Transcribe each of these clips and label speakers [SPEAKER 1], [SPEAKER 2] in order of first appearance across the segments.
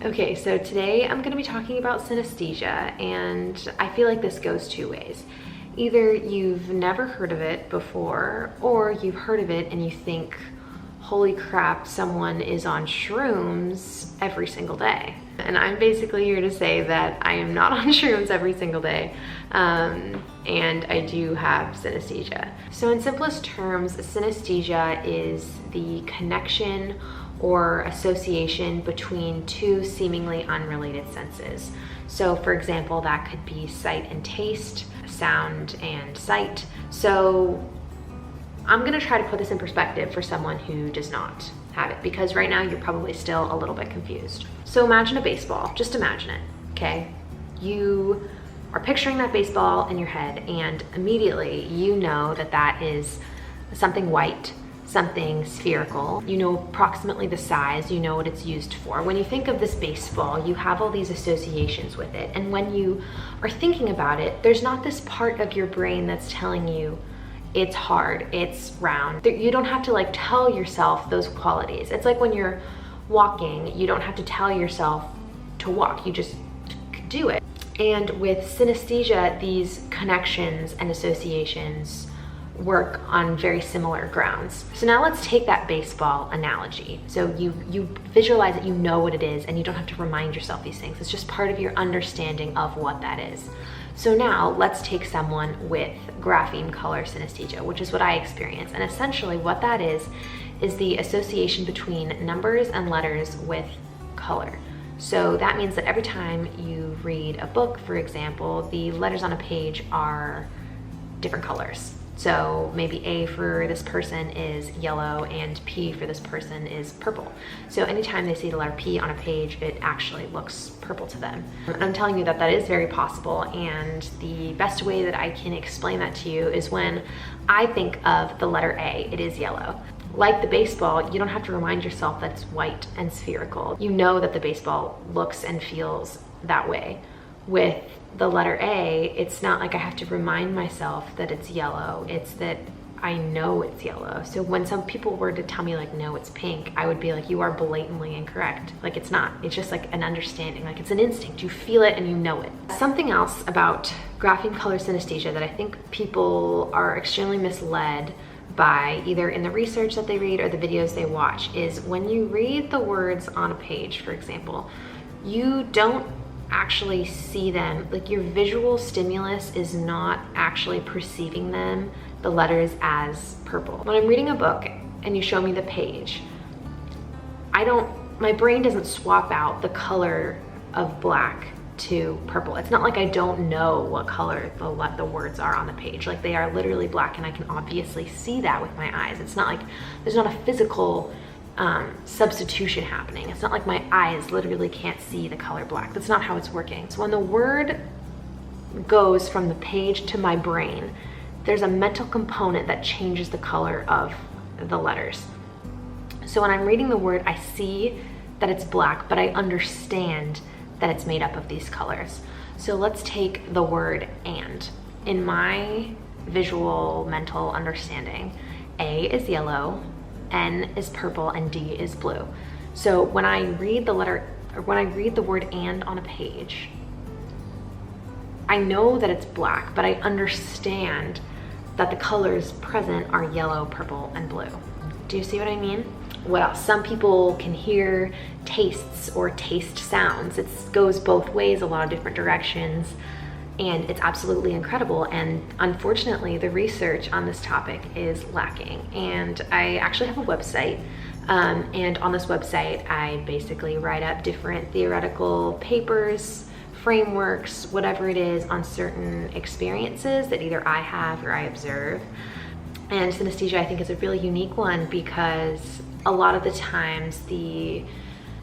[SPEAKER 1] Okay, so today I'm going to be talking about synesthesia, and I feel like this goes two ways. Either you've never heard of it before, or you've heard of it and you think, holy crap, someone is on shrooms every single day. And I'm basically here to say that I am not on shrooms every single day, and I do have synesthesia. So in simplest terms, synesthesia is the connection or association between two seemingly unrelated senses. So for example, that could be sight and taste, sound and sight. So I'm gonna try to put this in perspective for someone who does not have it, because right now you're probably still a little bit confused. So imagine a baseball, just imagine it, okay? You are picturing that baseball in your head, and immediately you know that that is something white, something spherical. You know approximately the size, you know what it's used for. When you think of this baseball, you have all these associations with it. And when you are thinking about it, there's not this part of your brain that's telling you it's hard, it's round. You don't have to like tell yourself those qualities. It's like when you're walking, you don't have to tell yourself to walk, you just do it. And with synesthesia, these connections and associations work on very similar grounds. So now let's take that baseball analogy. So you visualize it, you know what it is, and you don't have to remind yourself these things. It's just part of your understanding of what that is. So now let's take someone with grapheme color synesthesia, which is what I experience. And essentially what that is the association between numbers and letters with color. So that means that every time you read a book, for example, the letters on a page are different colors. So maybe A for this person is yellow and P for this person is purple. So anytime they see the letter P on a page, it actually looks purple to them. And I'm telling you that that is very possible, and the best way that I can explain that to you is when I think of the letter A, it is yellow. Like the baseball, you don't have to remind yourself that it's white and spherical. You know that the baseball looks and feels that way. With the letter A, it's not like I have to remind myself that it's yellow, it's that I know it's yellow. So when some people were to tell me like, no, it's pink, I would be like, you are blatantly incorrect. Like it's not, it's just like an understanding, like it's an instinct, you feel it and you know it. Something else about grapheme color synesthesia that I think people are extremely misled by, either in the research that they read or the videos they watch, is when you read the words on a page, for example, you don't actually see them. Like your visual stimulus is not actually perceiving them, the letters, as purple. When I'm reading a book and you show me the page, my brain doesn't swap out the color of black to purple. It's not like I don't know what color the words are on the page. Like they are literally black, and I can obviously see that with my eyes. It's not like there's not a physical substitution happening. It's not like my eyes literally can't see the color black. That's not how it's working. So when the word goes from the page to my brain, there's a mental component that changes the color of the letters. So when I'm reading the word, I see that it's black, but I understand that it's made up of these colors. So let's take the word and. In my visual mental understanding, A is yellow, N is purple, and D is blue. So when I read the word and on a page, I know that it's black, but I understand that the colors present are yellow, purple, and blue. Do you see what I mean? What else? Some people can hear tastes or taste sounds. It goes both ways, a lot of different directions, and it's absolutely incredible. And unfortunately, the research on this topic is lacking. And I actually have a website, and on this website, I basically write up different theoretical papers, frameworks, whatever it is, on certain experiences that either I have or I observe. And synesthesia, I think, is a really unique one, because a lot of the times the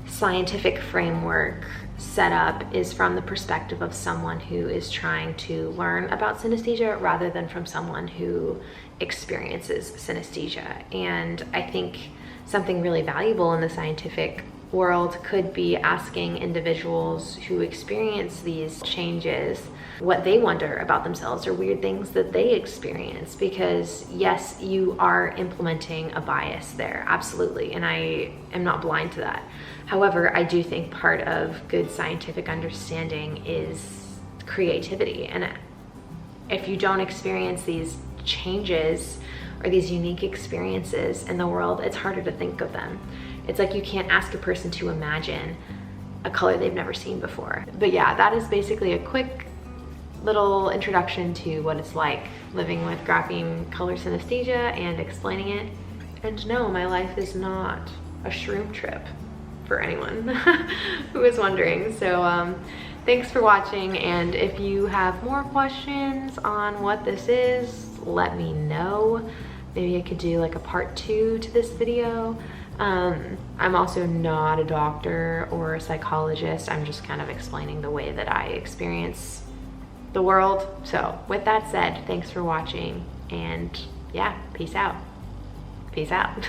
[SPEAKER 1] scientific framework setup is from the perspective of someone who is trying to learn about synesthesia rather than from someone who experiences synesthesia. And I think something really valuable in the scientific world could be asking individuals who experience these changes what they wonder about themselves or weird things that they experience. Because yes, you are implementing a bias there, absolutely, and I am not blind to that. However, I do think part of good scientific understanding is creativity, and if you don't experience these changes or these unique experiences in the world, it's harder to think of them. It's like you can't ask a person to imagine a color they've never seen before. But yeah, that is basically a quick little introduction to what it's like living with grapheme color synesthesia and explaining it. And no, my life is not a shroom trip, for anyone who is wondering. So thanks for watching, and if you have more questions on what this is, let me know. Maybe I could do like a part 2 to this video. I'm also not a doctor or a psychologist. I'm just kind of explaining the way that I experience the world. So with that said, thanks for watching, and yeah, peace out. Peace out.